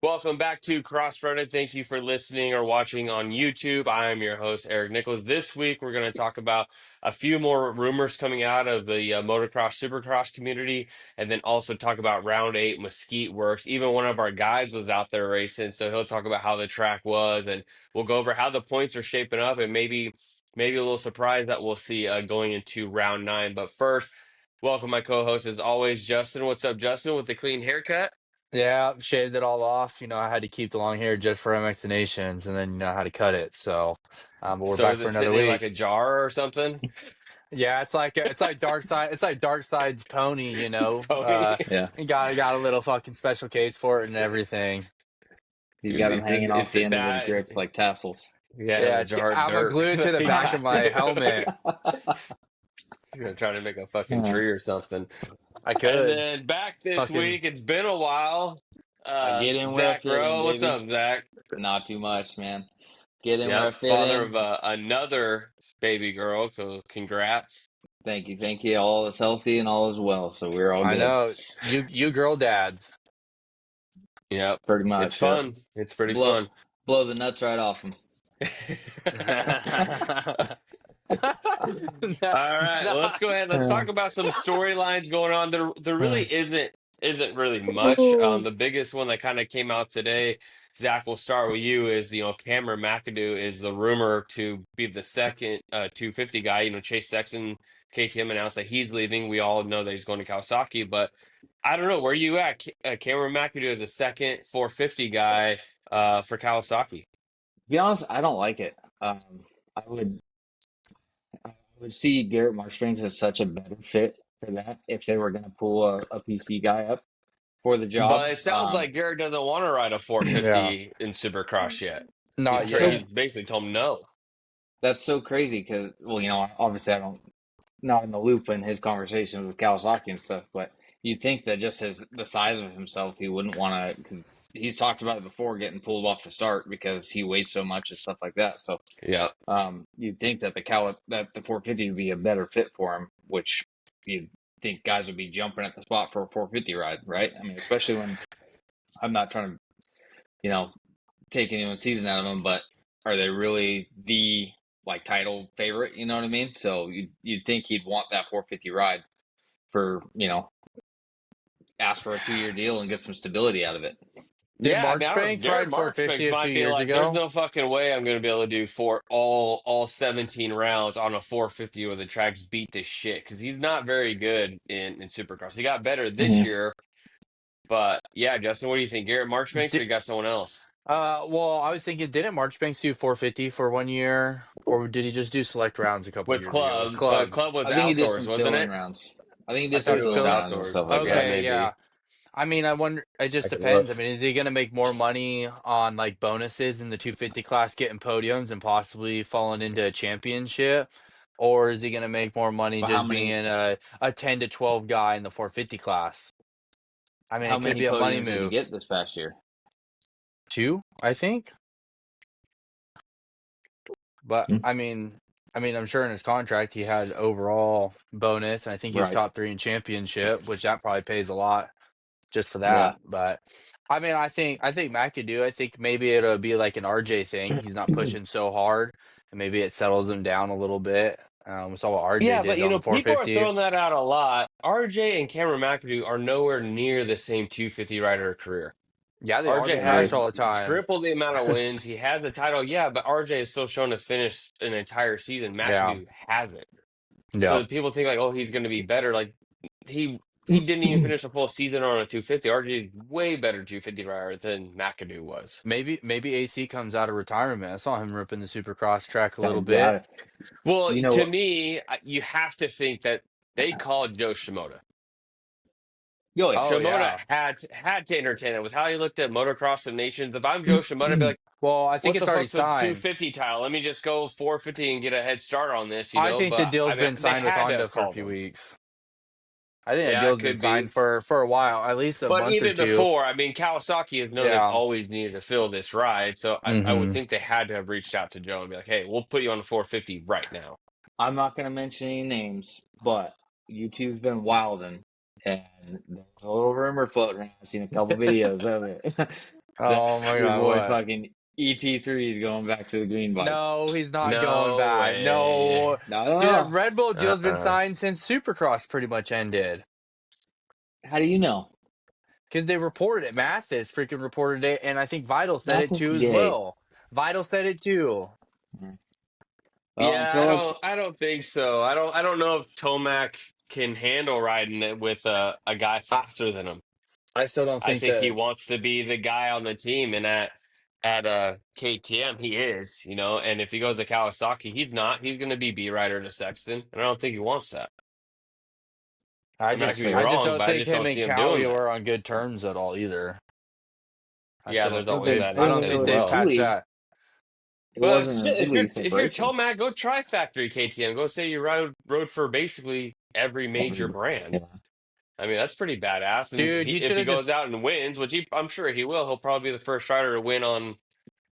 Welcome back to Crossroaded. Thank you for listening or watching on YouTube. I am your host, Eric Nichols. This week, we're going to talk about a few more rumors coming out of the motocross, supercross community, and then also talk about round eight, Mesquite Works. Even one of our guys was out there racing, so he'll talk about how the track was, and we'll go over how the points are shaping up, and maybe a little surprise that we'll see going into round nine. But first, welcome my co-host as always, Justin. What's up, Justin, with the clean haircut? Yeah, shaved it all off. I had to keep the long hair just for MX Nations, and then I had to cut it. But we're So back is for it another sitting in like week. a jar or something? Yeah, it's like Dark Side. It's like Dark Side's pony. It's phony. Yeah, Got a little fucking special case for it and everything. he's got them hanging off It's the end of his that. grips like tassels. Yeah, Yeah, the jar of I'm gonna dirt glue it to that the he back of used. my helmet. You're gonna try to make a fucking Uh, tree or something. I And could then back this fucking week, it's been a while. I get in where I Zach fit in, Rowe, what's baby. up, Zach? Not too much, man. Get in where I Yep, fit father of in. another baby girl. So congrats. Thank you. All is healthy and all is well, so we're all I good. know you girl dads. Yep, Pretty it's much. Yep. fun. It's pretty Blow fun. blow the nuts right off him. All That's right, well, let's not. go ahead. Let's talk about some storylines going on. There really isn't really much. Oh. The biggest one that kind of came out today, Zach, we'll start with you. Is Cameron McAdoo is the rumor to be the second 250 guy. Chase Sexton, KTM announced that he's leaving. We all know that he's going to Kawasaki, but I don't know where you at. Cameron McAdoo is the second 450 guy for Kawasaki. To be honest, I don't like it. I would I would see Garrett Marchbanks as such a better fit for that if they were going to pull a PC guy up for the But job. it sounds like Garrett doesn't want to ride a Yeah, 450 in Supercross yet. not He's yet. So basically told him no. that's so crazy because, well, obviously I don't not in the loop in his conversations with Kawasaki and stuff, but you'd think that just the size of himself, he wouldn't want to, because he's talked about it before, getting pulled off the start because he weighs so much and stuff like that. So Yeah. you'd think that the 450 would be a better fit for him, which you'd think guys would be jumping at the spot for a 450 ride, right? I mean, especially when I'm not trying to, you know, take anyone's season out of them, but are they really the title favorite? You know what I mean? So you'd think he'd want that 450 ride for ask for a 2-year deal and get some stability out of it. Did Yeah, I mean, I don't know. Marchbanks Jared ride 450 Marchbanks a few might be years like, there's ago? no fucking way I'm going to be able to do for all 17 rounds on a 450 where the track's beat to shit because he's not very good in Supercross. He got better this Mm-hmm. year, but yeah, Justin, what do you think? Garrett Marchbanks or Did, you got someone else? well, I was thinking, didn't Marchbanks do 450 for 1 year, or did he just do select rounds a couple With years ago with club, but club? club was I think he did outdoors, some wasn't fill-in it? rounds. I think he I did thought some It it was was fill-in fill. rounds and outdoors. stuff like Yeah, that. Okay, maybe. yeah. I mean, I wonder. It just I could look. depends. I mean, is he going to make more money on like bonuses in the 250 class, getting podiums and possibly falling into a championship, or is he going to make more money But how just being many a 10 to 12 guy in the 450 class? I mean, how it could many be a money podiums did he move. get this past year? Two, I think. But Hmm. I'm sure in his contract he had overall bonus, and I think he was Right. top three in championship, which that probably pays a lot just for Yeah. that. But I think McAdoo. I think maybe it'll be like an RJ thing. He's not pushing so hard, and maybe it settles him down a little bit. We saw what RJ Yeah, but did on people are 450. throwing that out a lot. RJ and Cameron McAdoo are nowhere near the same 250 rider career. Yeah, they are. RJ They Agree. crash has all the time. triple the amount of wins. He has the title, yeah, but RJ is still shown to finish an entire season. Yeah, McAdoo hasn't. yeah. So people think like, oh, he's going to be better. Like he didn't even finish a full season on a 250. RJ is way better 250 rider than McAdoo was. Maybe AC comes out of retirement. I saw him ripping the Supercross track a little Guy's got bit. it. Well, You know to what? me, you have to think that they called Joe Shimoda. Oh yeah. Oh Shimoda yeah. had to entertain it with how he looked at Motocross of Nations. If I'm Joe Shimoda, I'd be like, Well, I think what it's the already fuck's the signed. 250 title? Let me just go 450 and get a head start on this, I think the But I deal's mean, been they signed with had to Honda have for a called few him. weeks. I think that Yeah, it deal's been could be. signed for a while, at least a But month or even two. before, I mean, Kawasaki has known they've Yeah. always needed to fill this ride. So I would hmm think they had to have reached out to Joe and be like, hey, we'll put you on the 450 right now. I'm not going to mention any names, but YouTube's been wilding, and there's a little rumor floating around. I've seen a couple videos of it. Oh my Your god, boy what? fucking ET3 is going back to the green bike. No, he's not going No back. way. No. No, Dude, that no. Red Bull deal's been Uh-uh. signed since Supercross pretty much ended. How do you know? Because they reported it. Mathis freaking reported it, and I think Vital said it Mathis too as gay. well. Vital said it too. Well, Yeah, until it's I don't think so. I don't know if Tomac can handle riding it with a guy I, faster than him. I still don't I think think he that. wants to be the guy on the team, and at KTM he is, you know. And if he goes to Kawasaki, he's not. He's going to be B rider to Sexton, and I don't think he wants that. I mean, I that's could be I fair. just wrong, don't but I think just him don't and see him doing Cowie that. were on good terms at all either. I Yeah, still there's don't think But always they. that I they don't as think were they've well. patched Italy. that. It But wasn't an shit, Italy if you're celebration. Tomac, go try factory KTM. Go say you rode for basically every major brand. Yeah. I mean, that's pretty badass. And Dude, he if should he have goes just. out and wins, which I'm sure he will, he'll probably be the first rider to win on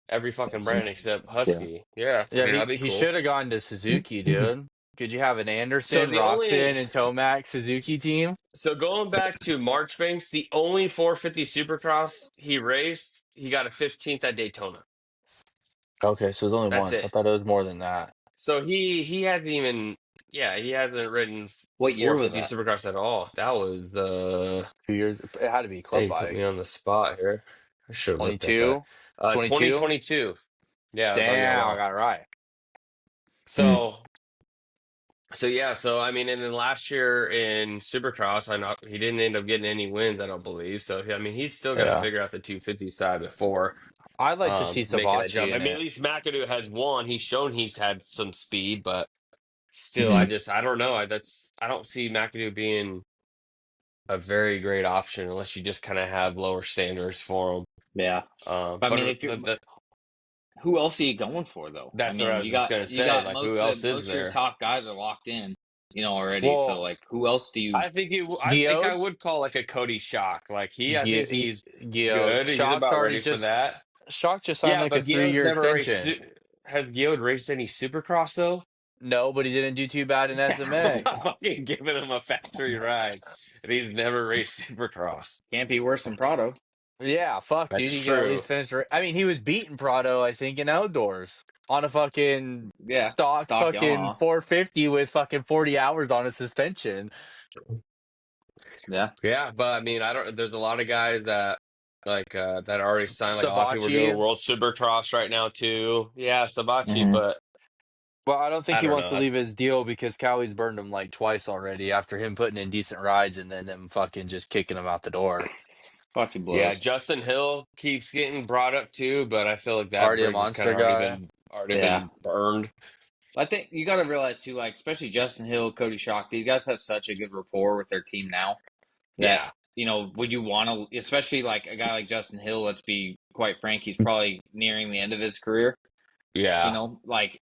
every fucking Some brand except yeah. Husky. Yeah, I Yeah, mean, that'd be he cool. should have gone to Suzuki, dude. Could you have an So Anderson, the only, Roxon, and Tomac Suzuki team? so going back to Marchbanks, the only 450 Supercross he raced, he got a 15th at Daytona. Okay, so it was only That's once. I it. thought it was more than that. So he hasn't even, yeah, he hasn't ridden What year was 450 that? Supercross at all. That was 2 years. It had to be club dang, put bike. me on the spot here. I should have looked at that. 22? 22? 2022. Yeah, it was on Damn, I Yamaha. got it right. Hmm. So yeah, so I mean, and then last year in Supercross, he didn't end up getting any wins, I don't believe. So I mean, he's still got to Yeah. figure out the 250 side before I'd like to see making that Savachi jump. I in mean, at it. least McAdoo has won. He's shown he's had some speed, but still, Hmm. I don't know. I don't see McAdoo being a very great option unless you just kind of have lower standards for him. Yeah. But I mean, if you're who else are you going for though? I that's what I mean, was just gonna you say. got Like, who else is most of your there? top guys are locked in, already. So Well, like, who else do you? I think I Giode? would call like a Cody Shock. Like I think he's Giode. good. He's Shock's about already ready for just. that. Shock just signed Yeah, like a but Guillaume's 3-year never raced. extension. Has Guillaume raced any Supercross though? No, but he didn't do too bad in Yeah, I'm not SMX. fucking giving him a factory ride, and he's never raced Supercross. Can't be worse than Prado. Yeah, fuck, dude. That's He could at true. least finish. I mean, he was beating Prado, I think, in outdoors on a fucking Yeah, stock fucking Yamaha. 450 with fucking 40 hours on a suspension. Yeah. Yeah, but I mean, I don't. There's a lot of guys that that already signed. Like a lot of people are doing Savachi. World Supercross right now too. Yeah, Sabachi, Mhm. but Well, I don't think I he don't wants know. to leave his deal because Cowie's burned him like twice already after him putting in decent rides and then them fucking just kicking him out the door. Fucking Yeah, blows. Justin Hill keeps getting brought up too, but I feel like that Already a bridge has kind monster of guy. already Yeah. been burned. I think you got to realize too, like especially Justin Hill, Cody Shock, these guys have such a good rapport with their team now that Yeah, would you want to, especially like a guy like Justin Hill? Let's be quite frank, he's probably nearing the end of his career. yeah. Like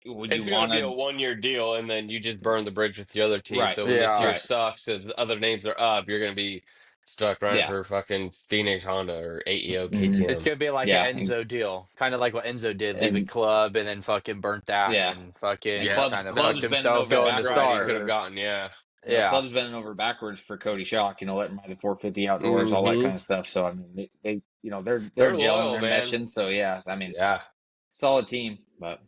would It's you going want to be a to? 1 year deal, and then you just burn the bridge with the other team. Right. So when this Yeah. year Right. sucks, as the other names are up, you're going to be stuck running Yeah. for fucking Phoenix Honda or AEO Mhm. It's KTM. gonna be like Yeah. an Enzo deal, kind of like what Enzo did, leave a And club and then fucking burnt that yeah, and fucking Yeah, kind of Club's fucked bending himself over going to best ride he backwards could start. have gotten. Yeah, Yeah. Club's bending over backwards for Cody Shock. Let him ride the 450 outdoors, all that hmm kind of stuff. So I mean, they're they're gelling, loyal, they're man. meshing. So yeah, I mean, Yeah, solid team, but.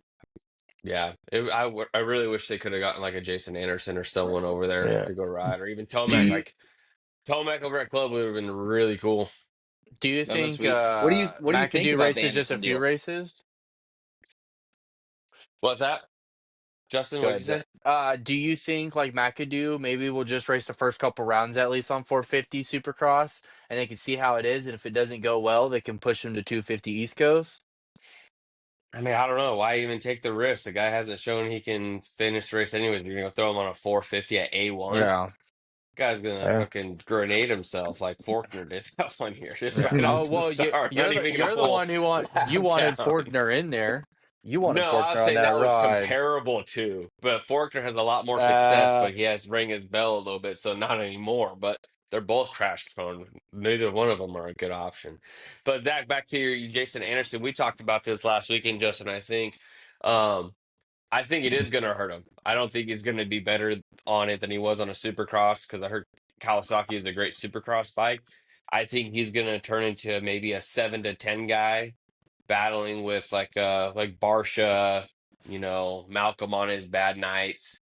yeah. I really wish they could have gotten like a Jason Anderson or someone over there Yeah. to go ride, or even Do Tomac. you, Like Tomac over at Club would have been really cool. do you That was think sweet. What do you think McAdoo about the races just a Anderson few deal? races? What's that, Justin? What'd you say? Good. Do you think like McAdoo maybe will just race the first couple rounds at least on 450 Supercross and they can see how it is, and if it doesn't go well, they can push him to 250 East Coast? I mean, I don't know. Why even take the risk? The guy hasn't shown he can finish the race anyways. You're gonna throw him on a 450 at A1. Yeah. Guy's gonna Yeah. fucking grenade himself like Faulkner did that 1 year, just Yeah. right Oh off the well, start. Not even you're a the full one who you lap wanted down. Forkner in there. You wanted No, I was Forkner on saying that that was ride. comparable to, but Faulkner has a lot more success, but he has rang his bell a little bit, so not anymore. But they're both crash prone. Neither one of them are a good option. But Zach, back to your Jason Anderson. We talked about this last weekend, Justin. I think it is going to hurt him. I don't think he's going to be better on it than he was on a Supercross because I heard Kawasaki is a great Supercross bike. I think he's going to turn into maybe a 7 to 10 guy, battling with like Barsha, Malcolm on his bad nights.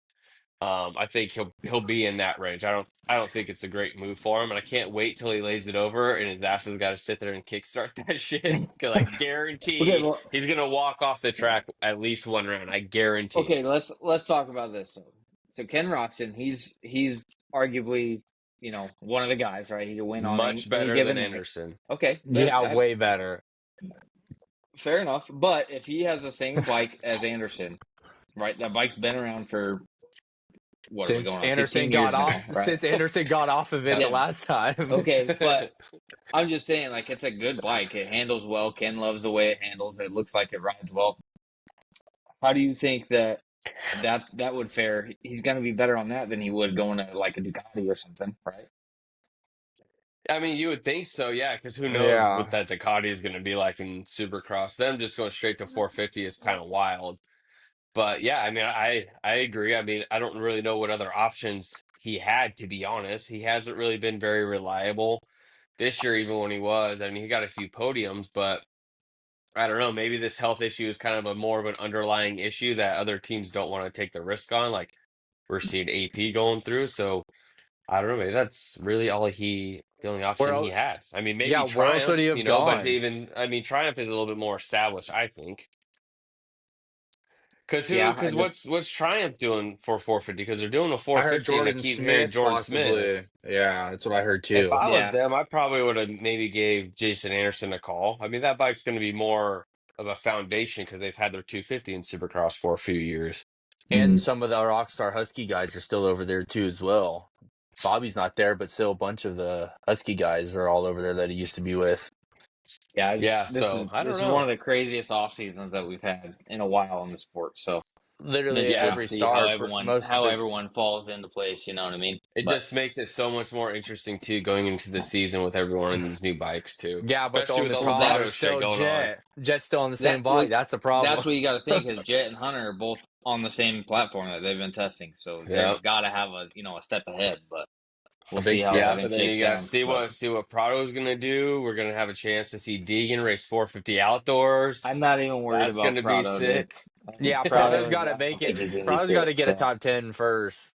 I think he'll be in that range. I don't think it's a great move for him, and I can't wait till he lays it over and his ass has got to sit there and kickstart that shit. 'Cause I Okay, guarantee well, he's gonna walk off the track at least one round. I guarantee okay, it. let's talk about this. So Ken Roxon, he's arguably, one of the guys, right? He could win on Much any better than given night. Anderson. Okay, Yeah, way better. fair enough. But if he has the same bike as Anderson, right? That bike's been around for what are we going on? 15 years now, right? Since Anderson got off of it Yeah. the last time. Okay, but I'm just saying, like, it's a good bike. It handles well. Ken loves the way it handles. It looks like it rides well. How do you think that would fare? He's going to be better on that than he would going to like a Ducati or something, right? I mean, you would think so, yeah, because who knows Yeah. what that Ducati is going to be like in Supercross. Them just going straight to 450 is kind of wild. But yeah, I mean, I agree. I mean, I don't really know what other options he had, to be honest. He hasn't really been very reliable this year, even when he was. I mean, he got a few podiums, but I don't know. Maybe this health issue is kind of a more of an underlying issue that other teams don't want to take the risk on. Like we're seeing AP going through, so I don't know. Maybe that's really the only option he had. I mean, maybe where else would Triumph, he have but gone? even I mean, Triumph is a little bit more established, I think. Because Yeah, I Because just what's Triumph doing for 450? Because they're doing a I heard 450, and I Jordan keep hearing Smith Jordan possibly. Smith. Yeah, that's what I heard If too. I was yeah. them, I probably would have maybe gave Jason Anderson a call. I mean, that bike's going to be more of a foundation because they've had their 250 in Supercross for a few years. And some of the Rockstar Husky guys are still over there too as well. Bobby's not there, but still a bunch of the Husky guys are all over there that he used to be with. Yeah, this So is I don't one know. of the craziest off seasons that we've had in a while in the sport. So I'm Literally interested to every Yeah, see how star, everyone falls into place. You know what I mean? it But just makes it so much more interesting too going into the season with everyone in these new bikes too, yeah, but the especially with only all the problem Prado is shit still going on. Jet's still on the that same bike. That's a problem. that's what you got to think is Jet and Hunter are both on the same platform that they've been testing, so Yeah. they've got to have a step ahead. But we'll A big see how step. Yeah, everything but then shakes you got to down. see But what Prado's gonna do. We're gonna have a chance to see Deegan race 450 outdoors. I'm not even worried That's about gonna be Prado, dude. sick. Yeah, Prado's Prado, got to I make don't think it. he's gonna be Prado's got shit. to get a So top 10 first.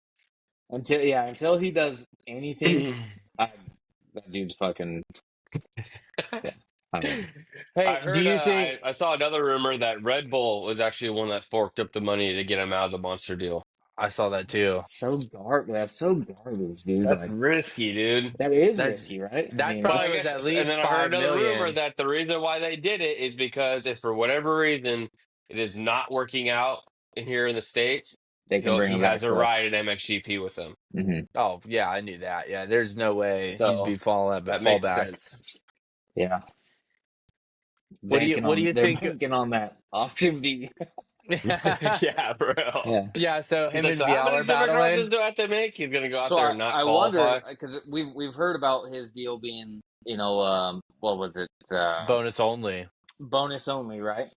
until he does anything, I, that dude's fucking yeah. I don't know. I Hey, do heard. you think I saw another rumor that Red Bull was actually one that forked up the money to get him out of the monster deal. I saw that too? That's so garbage, dude. That's Like risky, dude. that is That's risky, right? I that's mean, But I probably was guess, at and least then I heard 5 another rumor million. that the reason why they did it is because if for whatever reason it is not working out in here in the States, they can bring he him has back a to. ride at MXGP with them. Mm-hmm. Oh, yeah, I knew that. Yeah, there's no way he'd So be falling that fall makes back. sense. Yeah, What do you think? banking on that option B. Yeah, bro. Yeah. Yeah, so He's him like, and so how Vial many are supercrosses battling. do I have to make? He's gonna go out So there and not I wonder qualify. because we've heard about his deal being what was it Bonus only. bonus only, right?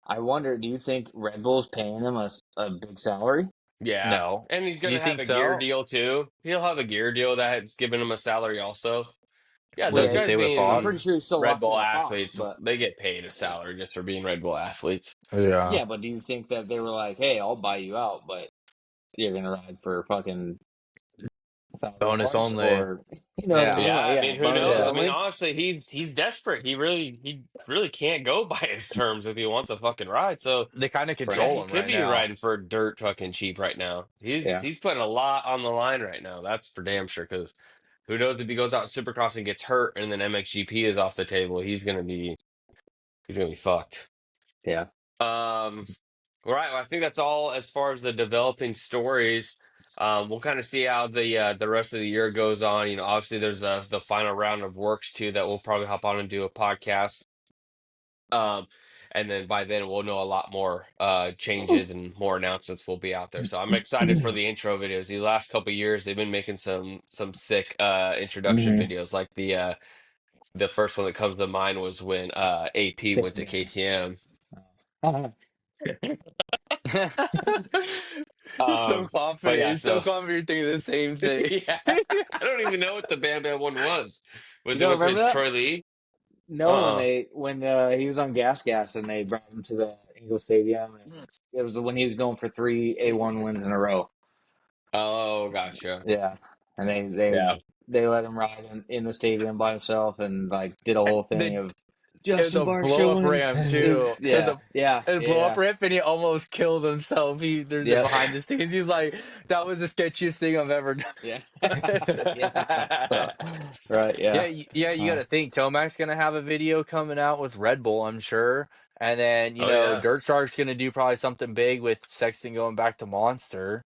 I wonder, do you think Red Bull's paying him a big salary? Yeah, No. and he's You gonna have think a gear so? deal too. He'll have a gear deal that's giving him a salary also. Yeah, Well, those Does he yeah, guys stay with I'm being pretty Fox? sure he's still Red locked Bull into Fox, athletes, but they get paid a salary just for being Red Bull athletes. Yeah. yeah, but do you think that they were like, hey, I'll buy you out, but you're gonna ride for fucking Bonus $1,000, only. or you know what I Yeah. mean? Yeah, Like, I yeah, mean, who bonus knows? I Yeah. mean, only. honestly, he's desperate. He really can't go by his terms if he wants a fucking ride. So They kind of yeah, control he him could right be now. riding for dirt fucking cheap right now. He's Yeah, he's putting a lot on the line right now. That's for damn sure. Because who knows if he goes out Supercross and gets hurt, and then MXGP is off the table, he's gonna be fucked. yeah. Right. Well, I think that's all as far as the developing stories. We'll kind of see how the rest of the year goes on. Obviously there's the final round of Works too that we'll probably hop on and do a podcast. Um, and then by then we'll know a lot more changes and more announcements will be out there. So I'm excited for the intro videos. The last couple of years they've been making some sick introduction Mm-hmm. videos. Like the first one that comes to mind was when AP went to KTM. He's so But confident. yeah, He's so so confident you're thinking the same thing. yeah, I don't even know what the Bam Bam one was. You Was it don't with remember that? Troy Lee? No, Uh-uh. when he was on Gas and they brought him to the Eagle Stadium, and it was when he was going for 3 A1 wins in a row. Oh, gotcha. Yeah, and Yeah. they let him ride in the stadium by himself and like did a whole thing They of It was Justin a blow Barcia up wins. ramp too. Yeah, yeah, It was a blow up yeah, ramp, and he almost killed himself. There's the yeah, behind the scenes. He's like, that was the sketchiest thing I've ever yeah, done. yeah. So, right, Yeah, yeah. yeah, you got to think Tomac's gonna have a video coming out with Red Bull, I'm sure, and then Oh yeah. Dirt Shark's gonna do probably something big with Sexton going back to Monster.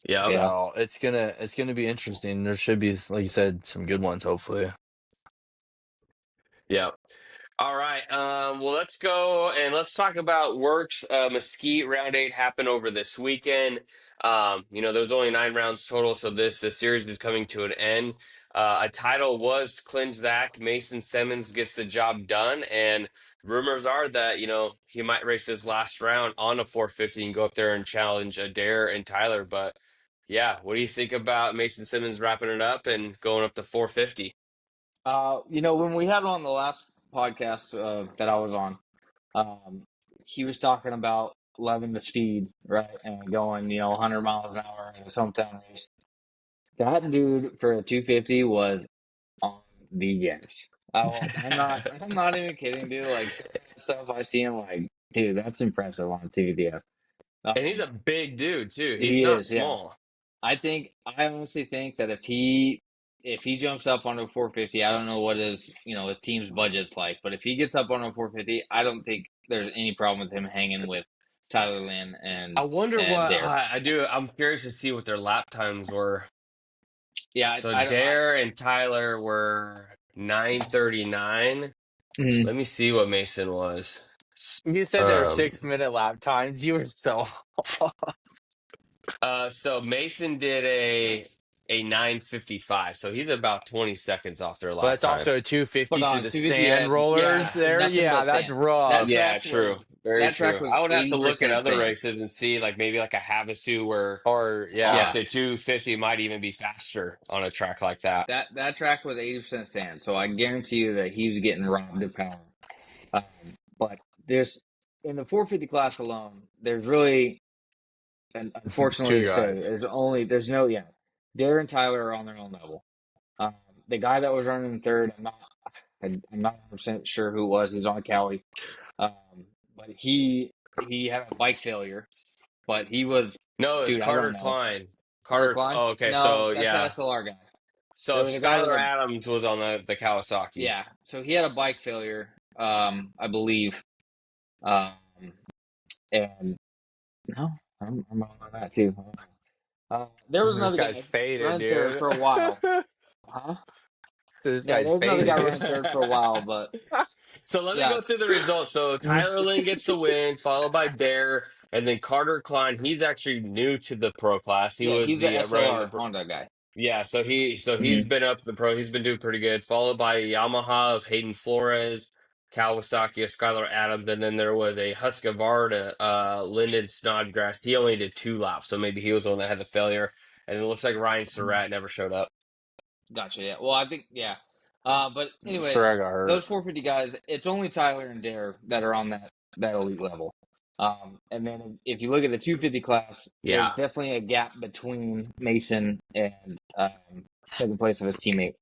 Yep. Yeah. So it's gonna be interesting. There should be, like you said, some good ones, hopefully. Yep. All right. Well, let's go and let's talk about Works. Mesquite round 8 happened over this weekend. There was only 9 rounds total, so this series is coming to an end. A title was clinched that Mason Simmons gets the job done, and rumors are that he might race his last round on a 450 and go up there and challenge Adair and Tyler. But yeah, what do you think about Mason Simmons wrapping it up and going up to 450? When we had on the last podcast that I was on, he was talking about loving the speed, right, and going 100 miles an hour in his hometown race. That dude for a 250 was on the gas. I'm not even kidding, dude. Like some of that stuff I see him like, dude, that's impressive on TVDF. And he's a big dude too. He's He not is, yeah. small. I honestly think that if he jumps up onto a 450, I don't know what his team's budget's like, but if he gets up on a 450, I don't think there's any problem with him hanging with Tyler Lynn I wonder and what Dare. I do. I'm curious to see what their lap times were. Yeah, So Dare and Tyler were 9:39. mhm. Let me see what Mason was. You said there were Um, 6 minute lap times. You were so. so Mason did a 9:55. So he's about 20 seconds off their But lap it's time. also a 250 But through on the 250 sand had rollers there. nothing Yeah, but that's sand. That rough. Yeah, track true. was Very that track true. was I would have to look at 80% other sand. races and see, like maybe like a Havasu where Or yeah, obviously 250 might even be faster on a track like that. That track was 80% sand, so I guarantee you that he was getting robbed of power. Um, but there's in the 450 class alone, there's really, and unfortunately two to say, guys. Darren and Tyler are on their own level. Um, the guy that was running in third, I'm not 100% sure who it was. He was on Cali, um, but he had a bike failure. But he was, No, it's dude, I don't Carter know. Klein. Carter Carter. Klein? Oh, okay. No, So that's that yeah. SLR guy. So There was a guy with Skylar a Adams was on the Kawasaki. Yeah, so he had a bike failure, I believe, um, and no, I'm wrong on that too. There was This another guy's guy faded, running third dude. for a while, huh? This Yeah, guy's there was another guy faded, running dude. third for a while, but So let me yeah, go through the results. So Tyler Lynn gets the win, followed by Dare, and then Carter Klein. He's actually new to the pro class. He yeah, was he's the the running the SLR Honda guy. yeah. So he's Mhm. been up to the pro. He's been doing pretty good. Followed by Yamaha of Hayden Flores, Kawasaki of Skylar Adams, and then there was a Husqvarna, Lyndon Snodgrass. He only did 2 laps, so maybe he was the one that had the failure. And it looks like Ryan Surratt never showed up. Gotcha. Yeah. Well, I think yeah. But anyways, Sorry, I got those hurt. 450 guys, it's only Tyler and Dare that are on that elite level. And then if you look at the 250 class, there's Yeah. definitely a gap between Mason and second place of his teammate.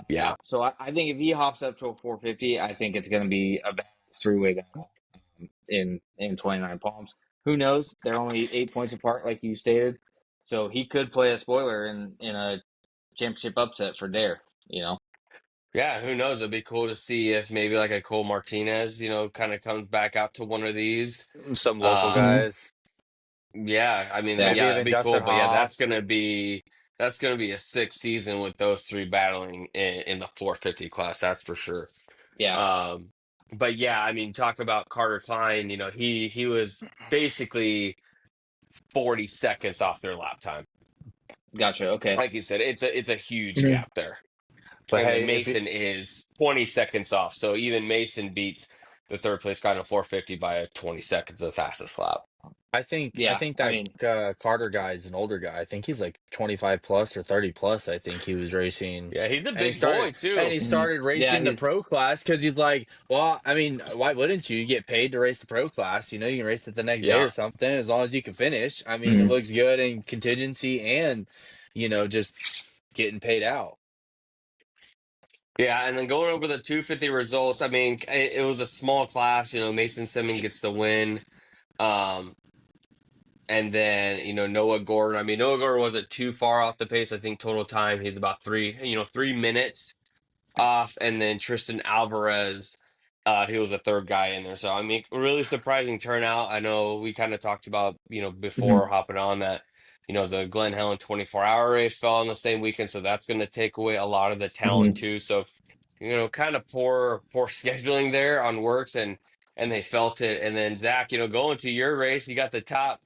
Yeah. So I think if he hops up to a 450, I think it's going to be a three-way battle in 29 Palms. Who knows? They're only 8 points apart, like you stated. So he could play a spoiler in a championship upset for Dare. Yeah, who knows? It'd be cool to see if maybe like a Cole Martinez, kind of comes back out to one of these. Some local Um, Mhm. guys. yeah, I mean, Yeah. Maybe yeah, that'd even be cool. Justin But yeah, Haas. that's gonna be a sick season with those three battling in the 450 class. That's for sure. Yeah. Um, but yeah, I mean, talk about Carter Klein. He was basically 40 seconds off their lap time. Gotcha. Okay. Like you said, it's a huge Mhm. gap there. But And then hey, if Mason is 20 seconds off. So even Mason beats the third place guy in a 450 by 20 seconds of fastest lap. I think Yeah, I that mean, Carter guy is an older guy. I think he's like 25 plus or 30 plus. I think he was racing, Yeah, he's a and big boy too. he mhm. started Yeah, racing the he's pro class because he's like, well, I mean, why wouldn't you? You get paid to race the pro class. You know, you can race it the next day Yeah. or something as long as you can finish. I mean, it mhm. looks good in contingency and just getting paid out. Yeah, and then going over the 250 results, I mean, it was a small class. Mason Simmons gets the win. Um, and then, Noah Gordon. I mean, Noah Gordon wasn't too far off the pace. I think total time he's about 3 minutes off. And then Tristan Alvarez, he was a third guy in there. So, I mean, really surprising turnout. I know we kind of talked about, before Mhm. hopping on that, the Glen Helen 24-hour race fell on the same weekend. So that's going to take away a lot of the talent Mhm. too. So, kind of poor scheduling there on Works, and they felt it. And then Zach, going to your race, you got the Top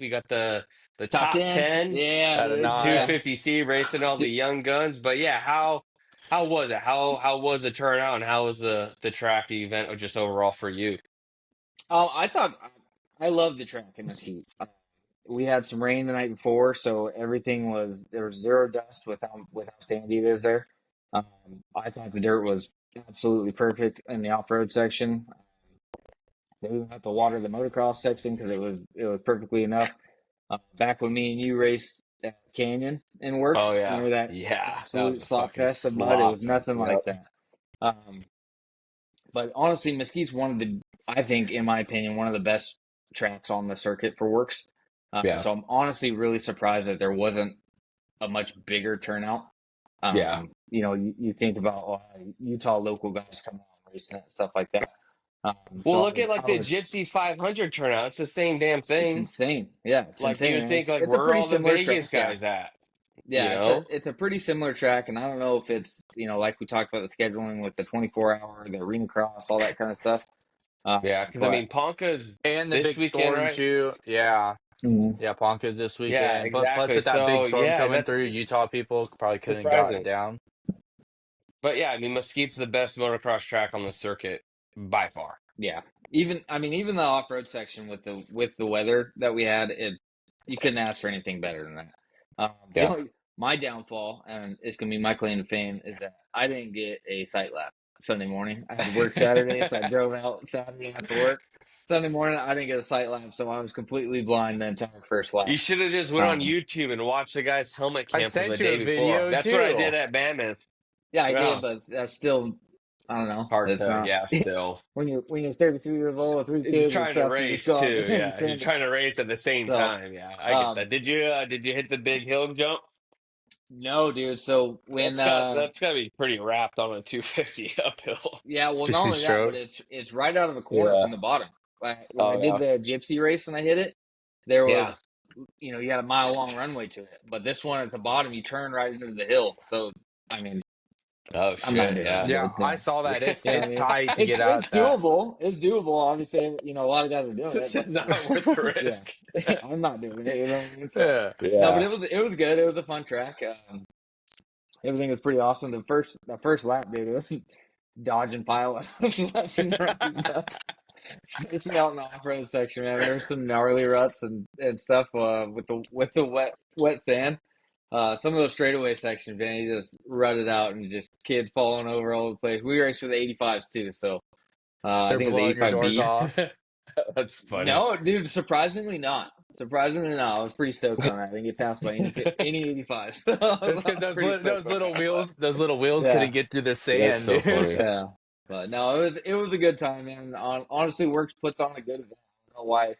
top 10. 10 Yeah, Out of dude. nine. Yeah. 250C racing all the See, young guns. But yeah, how was it? How was the turnout, and how was the track event just overall for you? I thought I love the track in this heat. We had some rain the night before, so there was zero dust with how sandy it is there. I thought the dirt was absolutely perfect in the off road section. They didn't have to water the motocross section because it was perfectly enough. Back when me and you raced at Canyon in Oh Works, yeah, remember that yeah, that was absolute a slop fucking fest of mud? It slop was fest. nothing like Yep. that. Um, but honestly, Mesquite's one of I think, in my opinion, one of the best tracks on the circuit for Works. Yeah, So I'm honestly really surprised that there wasn't a much bigger turnout. yeah. You think about Utah local guys coming out and racing it and stuff like that. Well, So look at like I the was, Gypsy 500 turnout. It's the same damn it's thing. insane. Yeah, it's Like you insane, would and think, like it's a where are pretty all the similar Vegas track. Yeah, guys at? You yeah, know? it's a pretty similar track, and I don't know if it's like we talked about the scheduling with the 24-hour, the arena cross, all that kind of stuff. Yeah, because I But mean, Ponca's And the this big weekend, storm right? too. Yeah. mhm. Yeah, Ponca's this Yeah, weekend. But plus exactly. with that big So storm yeah, coming that's through, Utah people probably couldn't got it surprising. down. But yeah, I mean, Mesquite's the best motocross track on the circuit by far. Yeah, even the off road section with the weather that we had, you couldn't ask for anything better than that. The Yeah. only my downfall, and it's gonna be my claim to fame, is that I didn't get a sight lap Sunday morning. I had to work Saturday, so I drove out Saturday after work. Sunday morning, I didn't get a sight lap, so I was completely blind the entire first lap. You should have just went on Um, YouTube and watched the guy's helmet I cam from the sent you day a before. video That's what I too. did at Mammoth. yeah, I did, Yeah. but that's still, I don't know. Hard It's to, not yeah, still. when you're 33 years old with three You're kids and trying to stuff. You just race go out too. there and Yeah. You're send it. trying to race at the same So, time. Yeah, I get that. um, Did you hit the big hill jump? no, dude. So when That's gotta be pretty wrapped on a 250 uphill. yeah, well, not Two only that, but stroke. it's right out of the corner Yeah. from the bottom. When I Oh did yeah. the gypsy race and I hit it, there Yeah. was you had a mile long runway to it, but this one at the bottom you turn right into the hill. So I mean, Oh I'm not shit. doing it, Yeah. Yeah, but I saw that. you know what I It's mean. tight to It's get it's out that. doable. It's doable. Obviously, a lot of guys are doing it, This is but not worth the yeah, risk. I'm not doing it. You know what I mean? So Yeah. no, but Yeah. it was good. It was a fun track. Everything was pretty awesome. The first lap, dude, it was dodging pilots left and right. Especially out in the off-road section, man. There were some gnarly ruts and stuff with the wet sand. Some of those straightaway sections, man, you just rutted out and just kids falling over all over the place. We raced with the 85s too, so I They're think it was the blowing your doors 85B. off. That's funny. No, dude, surprisingly not. Surprisingly not. I was pretty stoked on that. I didn't get passed by any 85s. I It's was, because I was pretty stoked on that. But those little wheels yeah, couldn't get through the That's sand, so dude. funny. yeah. But no, it was a good time, man. Honestly, Works puts on a good event. I don't know why,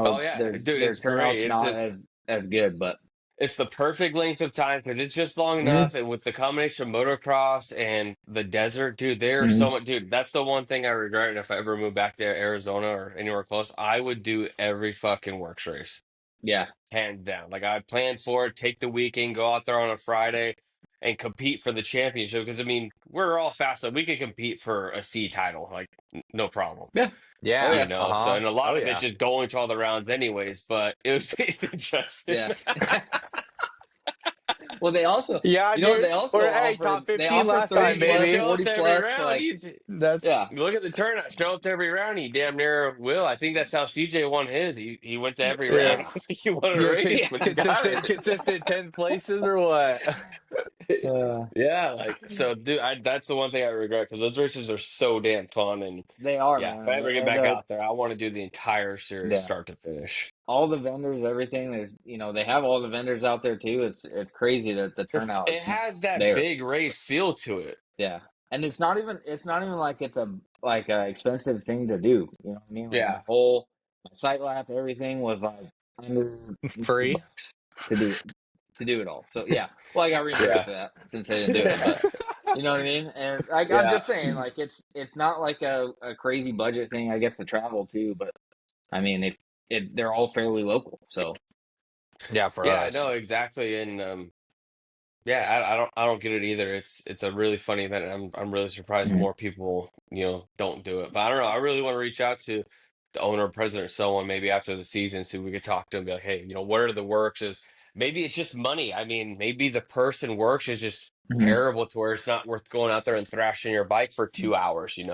Oh yeah, dude, their it's great. turnout's It's not just as good, but it's the perfect length of time because it's just long enough, mhm, and with the combination of motocross and the desert, dude, there's so mhm, much. Dude, that's the one thing I regret. And if I ever move back to Arizona or anywhere close, I would do every fucking works race, yeah, hands down. Like I planned for it, take the weekend, go out there on a Friday, and compete for the championship. Because I mean, we're all fast, so we could compete for a C title, like no problem. yeah, oh Yeah. yeah, So Uh-huh. and a Oh lot of it's yeah. just going to all the rounds anyways, but it would be Justin. yeah. Well, they also, Yeah, you know what dude. they also We're hey, offer? top They 15 offer last You, thirty time, you plus, baby. show up 40 to every plus. round. Like, That's yeah, Look at the turnout. Show up to every round. He damn near will. I think that's how CJ won his. He went to every round. yeah. I yeah, don't think he won a You're race, but he got consistent 10 places or what? it. Yeah, like so, dude. That's the one thing I regret because those races are so damn fun. And they are, yeah, if man. I ever get And back out there, I want to do the entire series yeah, start to finish. all the vendors, everything. There's, they have all the vendors out there too. It's crazy that the turnout It is has that there. big race feel to it. Yeah, and it's not even like it's a expensive thing to do. You know what I mean? Like Yeah, my site lap, everything was like under Free. $90 to do it all. So yeah, well, I got reimbursed yeah, for that since I didn't do it, but you know what I mean. And like I'm yeah. just saying, like it's not like a crazy budget thing. I guess to travel too, but I mean they're all fairly local. So Yeah, for Yeah, us. no, exactly. And yeah, I don't get it either. It's a really funny event, and I'm really surprised mhm. more people, don't do it. But I don't know. I really want to reach out to the owner, president, or someone maybe after the season, so we could talk to them, be like, hey, what are the works? Is maybe it's just money. I mean, maybe the person works is just Mhm. terrible to where it's not worth going out there and thrashing your bike for 2 hours. It's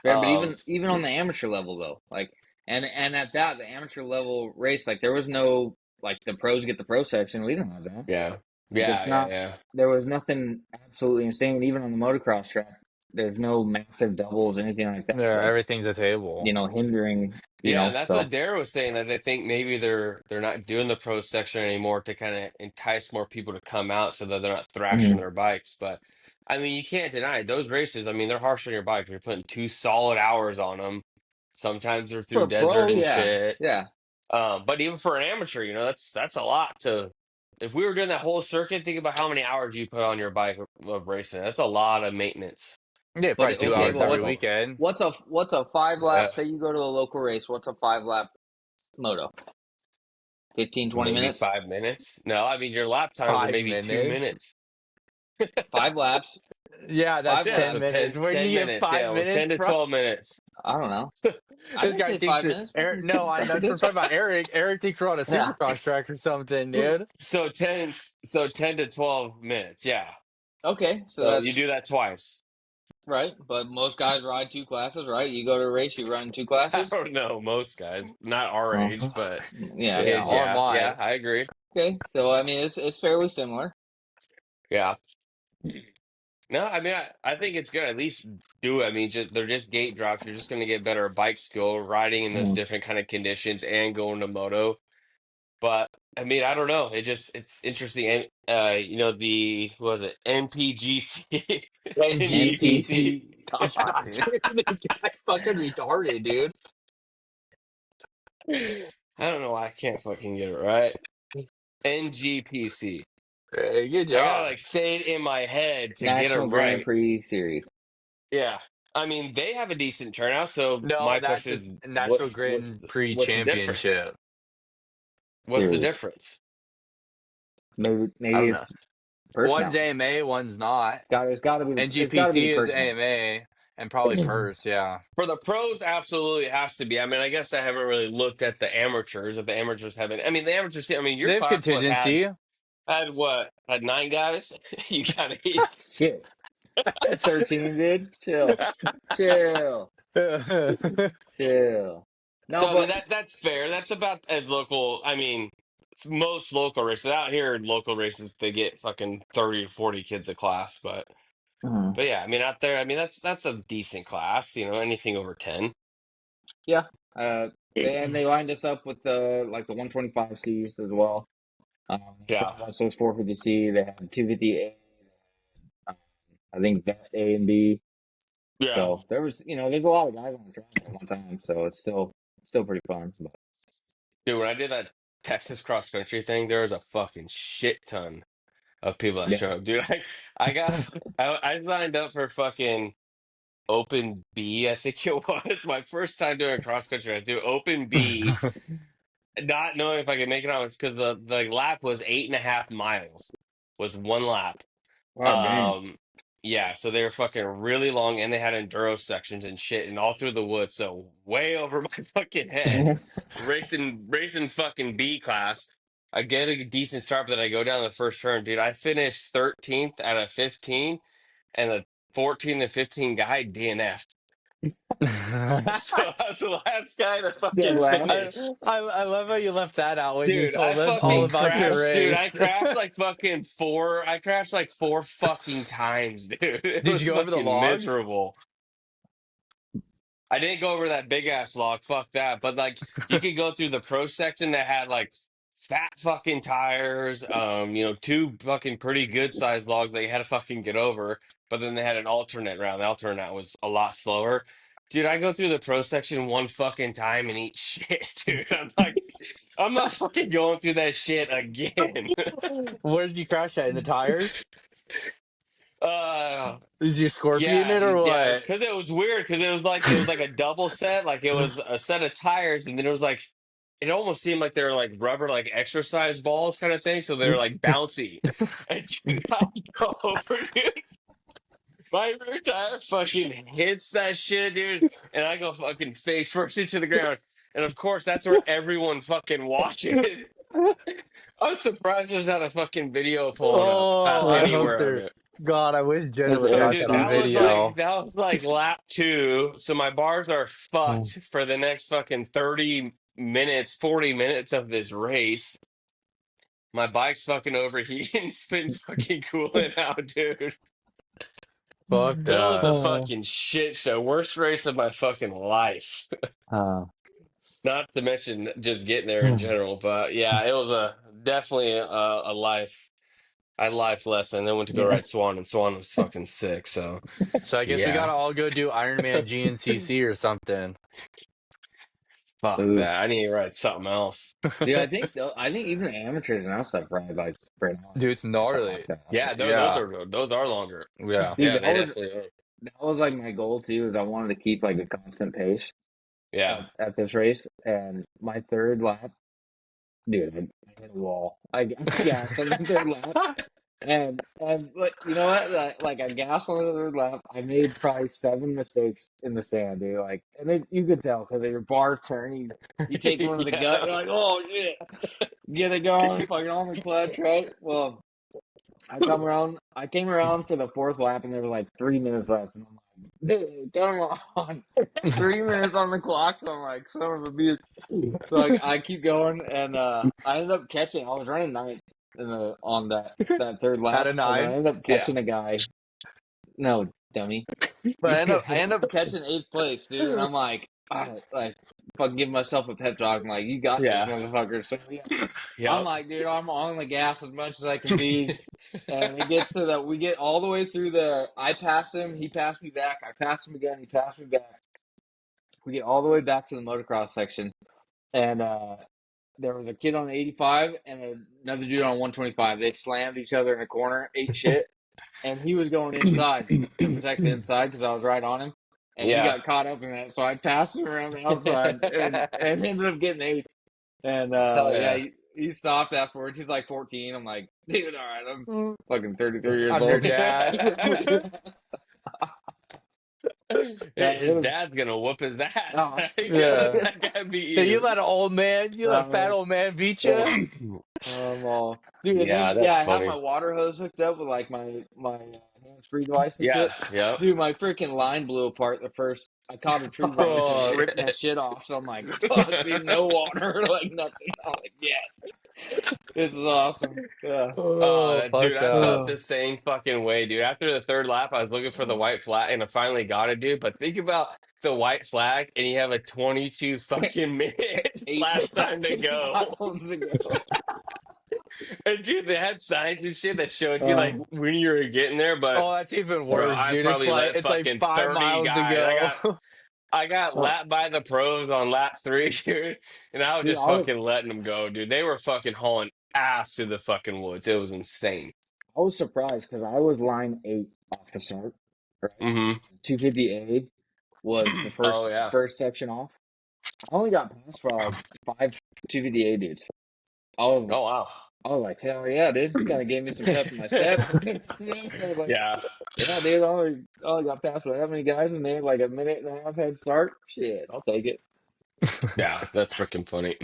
fair, but Um, even on the amateur level though, like and at that the amateur level race, like there was no like the pros get the pro section. We didn't have that. yeah, Like it's yeah, yeah, not. yeah. There was nothing absolutely insane. Even on the motocross track, there's no massive doubles, anything like that. Yeah, That's everything's a table. hindering. Yeah, and that's what So. Dara was saying that they think maybe they're not doing the pro section anymore to kind of entice more people to come out so that they're not thrashing Mhm. their bikes. But I mean, you can't deny it. Those races. I mean, they're harsh on your bike. You're putting 2 solid hours on them. Sometimes they're For through a desert pro, and yeah, shit. yeah. But even for an amateur, that's a lot to. If we were doing that whole circuit, think about how many hours you put on your bike of racing. That's a lot of maintenance. Yeah, But probably two So okay, hours but every exactly. weekend. what's a five Yeah, lap? Say you go to a local race. What's a 5 lap moto? 15, 20 maybe minutes. 5 minutes. No, I mean your lap times are 5 maybe two minutes. minutes. 5 laps. Yeah, that's Five Yeah, 10 so laps. 10, minutes. Where do 10 you get minutes. Yeah, 5 well, 10 minutes to from? 12 minutes. I don't know. I This didn't guy say thinks 5 minutes. Eric. No, I know. I'm talking about Eric. Eric thinks we're on a Yeah. supercross track or something, dude. So 10 to 12 minutes. Yeah. Okay, so So you that's do that twice. right. But most guys ride 2 classes, right? You go to a race, you run two I classes. don't know most guys, not our age, Uh, but yeah, Yeah, age. no. Yeah. Yeah, online. I agree. Okay, so I mean, it's fairly similar. Yeah. No, I mean, I think it's good. At least do it. I mean, they're just gate drops. You're just going to get better bike skill riding in those Mhm. different kind of conditions and going to moto. But I mean, I don't know. It's interesting. And the what was it NPGC NGPC? NGPC. God, dude. This guy fucking retarded, dude. I don't know why I can't fucking get it right. NGPC. Hey, good I gotta job. like say it in my head to get it National Grand right. Prix Series. Yeah. I mean, they have a decent turnout. So No, my that's question the is, National Grand Prix what's the difference? Championship. What's the Series. difference? Maybe I maybe don't know. it's purse One's now. AMA, one's not. It's got to be NGPC is purse now. AMA and probably purse. Yeah, For the pros, absolutely it has to be. I mean, I guess I haven't really looked at the amateurs. If the amateurs haven't, I mean, the amateurs. I mean, your they have class what had contingency. had what had 9 guys. You got eight. Shit. I had 13, dude. Chill. Chill. Chill. No, So I mean but that's fair. That's about as local. I mean, most local races out here, local races they get fucking 30 or 40 kids a class. But mhm. but yeah, I mean out there, I mean that's a decent class. Anything over 10. Yeah. They lined us up with the 125Cs as well. Yeah, Front was 450C. They had 250A. Um, I think that A and B. yeah. So there's a lot of guys on the track at one time. So it's still pretty fun. But Dude, when I did that Texas cross country thing, there was a fucking shit ton of people that yeah. showed up. Dude, I got I signed up for fucking Open B, I think it was my first time doing cross country. I do Open B, not knowing if I could make it on because the lap was 8.5 miles, was one lap. Oh dang. Um, yeah, so they were fucking really long, and they had enduro sections and shit, and all through the woods, so way over my fucking head, racing fucking B class. I get a decent start, but then I go down the first turn, dude. I finished 13th out of 15, and the 14 and 15 guy DNF. So I was the last guy to Dead fucking last. I, finish. I love how you left that out when you Dude, I told us all fucking about your crashed. Dude, I race. crashed like fucking four. I crashed like four fucking times, dude. It Did you was go over the fucking logs? miserable. I didn't go over that big ass log. Fuck that. But like, you could go through the pro section that had like fat fucking tires. Two fucking pretty good sized logs that you had to fucking get over. But then they had an alternate round. The alternate was a lot slower. Dude, I go through the pro section one fucking time and eat shit, dude. I'm like, I'm not fucking going through that shit again. Where did you crash at? In the tires? uh, Did you scorpion Yeah, it or yeah, what? because it was weird because it was like a double set, like it was a set of tires, and then it was like it almost seemed like they were like rubber, like exercise balls kind of thing, so they were like bouncy. And dude, I go over, dude, my rear tire fucking hits that shit, dude, and I go fucking face first into the ground, and of course that's where everyone fucking watches. I'm surprised there's not a fucking video pulling up Oh, I hope anywhere of there. it. God, I wish Jenna That's would have Eric got Dude, that on speed. video. that was like lap two. So my bars are fucked for the next fucking 30 minutes, 40 minutes of this race. My bike's fucking overheating. It's been fucking cooling out, dude. Fuck It was that. a fucking shit show. Worst race of my fucking life. Not to mention just getting there in general. But yeah, it was definitely a life lesson. Then went to go Yeah. ride Swan, and Swan was fucking sick. So So I guess we yeah. gotta all go do Ironman GNCC or something. Fuck Ooh. that. I need to write something else. Dude, I think even amateurs and stuff ride like right now. Dude, it's Something gnarly. like that. Yeah, Yeah, those are longer. yeah. Dude, Yeah, they definitely are. that was like my goal too, is I wanted to keep like a constant pace Yeah. at this race. And my third lap, dude, I hit a wall. I gassed on the third lap. And but you know what? Like I gassed on the third lap. I made probably 7 mistakes in the sand, dude. Like, and you could tell because your bars turn. You take one to the gut. Yeah. You're like, oh shit, get it going, fucking on the clutch, right? Well, I came around for the fourth lap, and there were like 3 minutes left, and I'm like, dude, come on, 3 minutes on the clock. So I'm like, son of a bitch. So I keep going, and I ended up catching. I was running ninth on that third Out lap, of and I 9. ended up Yeah. catching a guy. No, dummy. But I end up catching eighth place, dude. And I'm like, like fucking give myself a pep talk. I'm like, you got this, Yeah. motherfucker. So yeah, I'm Yep. like, dude, I'm on the gas as much as I can be. And it gets to that. We get all the way through I passed him. He passed me back. I passed him again. He passed me back. We get all the way back to the motocross section, and there was a kid on the 85 and another dude on 125. They slammed each other in a corner, ate shit, and he was going inside to protect the inside because I was right on him, and he Yeah. got caught up in that. So I passed him around the outside and ended up getting eighth. And Hell yeah, yeah. he stopped afterwards. He's like 14. I'm like, dude, all right, I'm fucking 33 years I'm old. your dad. Yeah, His dad's gonna whoop his ass. Oh. Yeah. That guy beat Hey, you. you let an old man, you let a fat old man beat you? Dude, and Yeah, then that's I have my funny. water hose hooked up with like my hands-free device and Yeah. shit. Yep. Dude, my freaking line blew apart the first. I caught a tree branch and Oh, it ripped that shit off. So I'm like, fuck, dude, no water, like nothing. I'm like, yes, this is awesome. Yeah. oh, fuck Dude, I felt that. the same fucking way, dude. After the third lap, I was looking for the white flag, and I finally got it, dude. But think about the white flag, and you have a 22 fucking minute lap time to go. Miles to go. And dude, they had signs and shit that showed you like when you were getting there. But Oh, that's even bro, worse, I dude. probably let It's like fucking 5 30 miles to guys. go. I got lapped by the pros on lap three, dude, and I was Dude, just fucking letting them go, dude. They were fucking hauling ass through the fucking woods. It was insane. I was surprised because I was line 8 off the start. Right? Mm-hmm. 250A was the Oh yeah. first section off. I only got passed by like 5 250A dudes. Oh wow. I was like, hell yeah, dude. Kind of gave me some pep in my step. I was like, Yeah. yeah, dude, I only got passed by that many guys and they had like a minute and a half head start. Shit, I'll take it. Yeah, that's freaking funny.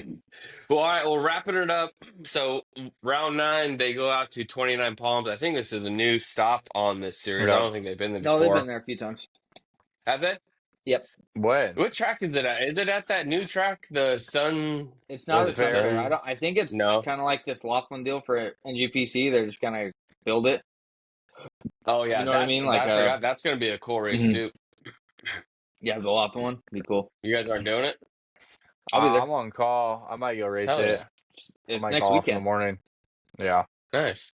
Well, all right, well, wrapping it up. So, round 9, they go out to 29 Palms. I think this is a new stop on this series. I Yeah. don't think they've been there No, they've been before. there a few times. Have they? Yep. When? What track is it at? Is it at that new track? The Sun. It's Was not it a Sun Fair. Sun? I think it's No. kind of like this Laughlin deal for NGPC. They're just gonna build it. Oh, You yeah. know what I That's, mean? Like I forgot. That's going to be a cool race, mhm. too. Yeah, the Laughlin one be cool. You guys aren't doing it? I'll be there. I'm on call. I might go race Hell it. yeah. I It's might next call off in the weekend. morning. Yeah. Nice.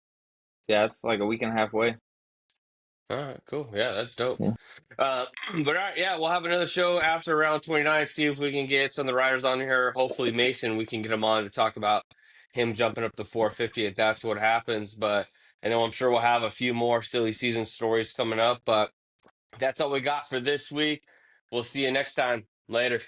Yeah, it's like a week and a half away. All right, cool. Yeah, that's dope. Yeah. But all right, yeah, we'll have another show after round 29. See if we can get some of the riders on here. Hopefully, Mason, we can get him on to talk about him jumping up to 450 if that's what happens. But and then I'm sure we'll have a few more silly season stories coming up. But that's all we got for this week. We'll see you next time. Later.